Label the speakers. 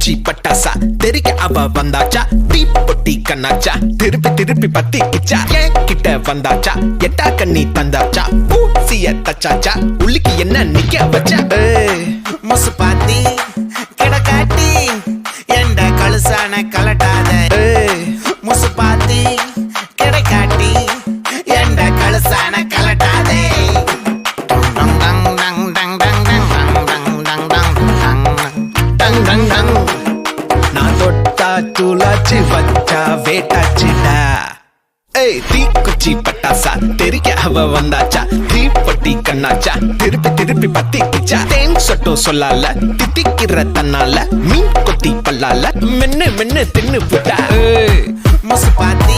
Speaker 1: குச்சி பட்டாசா தெரிக்க அவ வந்தாச்சா தீ பொட்டி கண்ணாச்சா திருப்பி திருப்பி பத்தி கிச்சா ஏன் கிட்ட வந்தாச்சா எட்டா கண்ணி தந்தாச்சா பூசிய தச்சாச்சா உள்ளிக்கு என்ன நிக்க வச்சா
Speaker 2: முசு பாத்தி கிடக்காட்டி எந்த கழுசான கலட்டாத முசு பாத்தி கிடக்காட்டி எந்த கழுசான கலட்டாதே
Speaker 1: நான் தொட்டா தூளாச்சு வச்சா வேட்டாச்சுடா தீ குச்சி பட்டாசா தெரிக்க அவ வந்தாச்சா தீ பொட்டி கண்ணாச்சா திருப்பி திருப்பி பத்தி கிச்சா தேன் சொட்டும் சொல்லால திட்டிக்கிற தன்னால மீன் கொத்தி பல்லால மென்னு மென்னு தின்னு புட்டா
Speaker 2: முசு பாத்தி